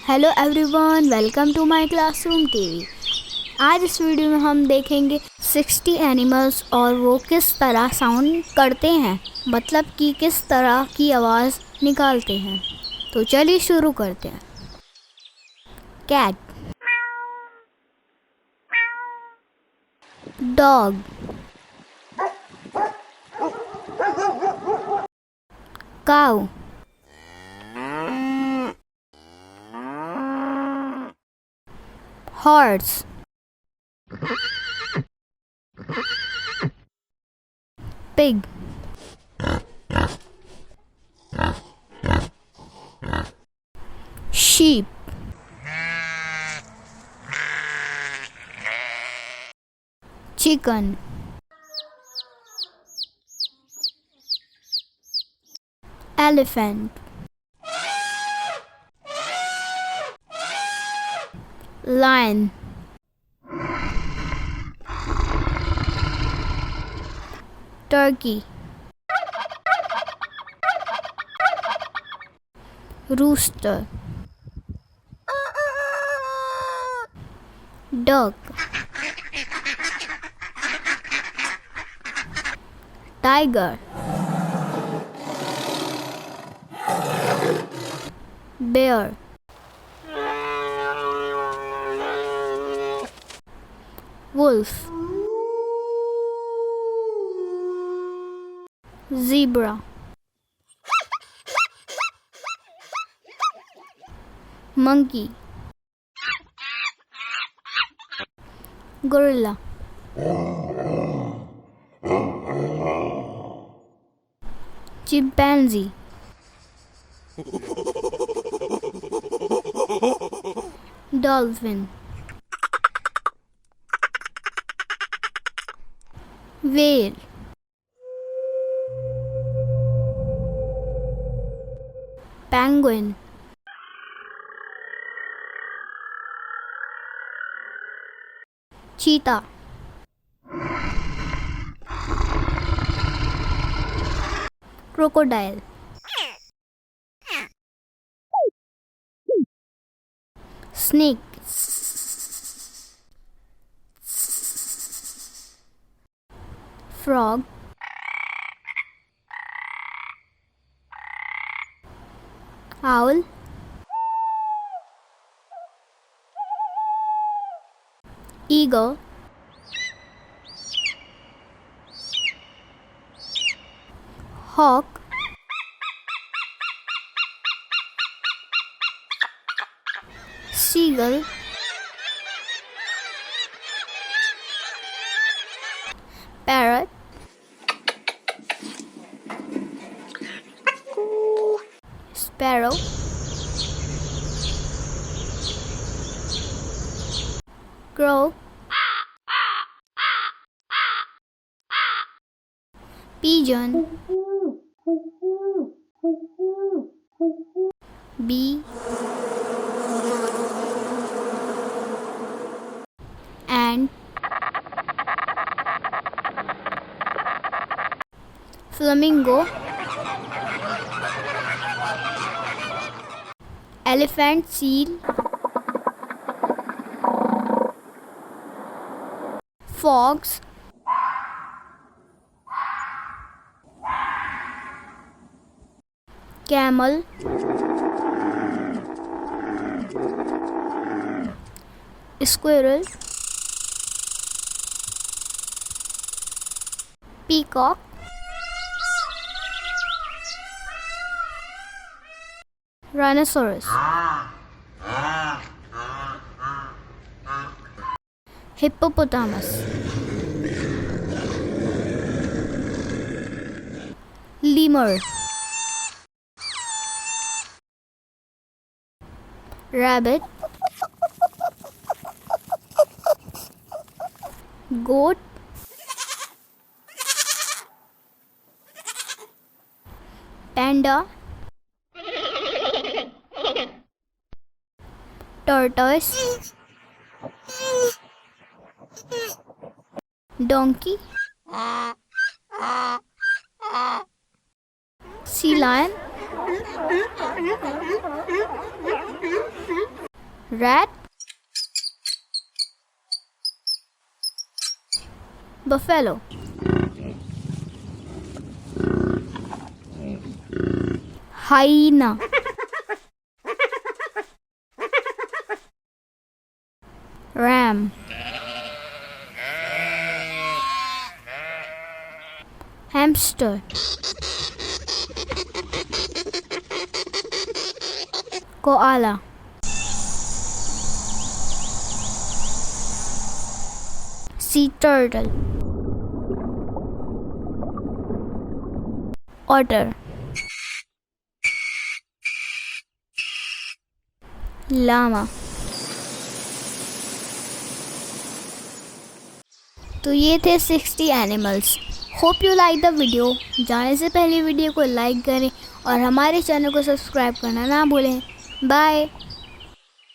Hello everyone, welcome to my classroom TV. आज इस video में हम देखेंगे 60 एनिमल्स और वो किस तरह साउंड करते हैं, मतलब कि किस तरह की आवाज़ निकालते हैं। तो चलिए शुरू करते हैं। Cat, dog, cow, horse, pig, sheep, chicken, elephant, lion, turkey, rooster, duck, tiger, bear, wolf, zebra, monkey, gorilla, chimpanzee, dolphin, whale, penguin, cheetah, crocodile, snake, frog, owl, eagle, hawk, seagull, parrot, sparrow, crow, pigeon, bee, ant, flamingo, elephant, seal, fox, camel, squirrel, peacock, rhinoceros, hippopotamus, lemur, rabbit, goat, panda, tortoise, donkey, sea lion, rat, buffalo, hyena, ram, hamster, koala, sea turtle, otter, llama। तो ये थे 60 animals. Hope you like the video. जाने से पहले video को like करें और हमारे चैनल को सब्सक्राइब करना ना भूलें। बाय।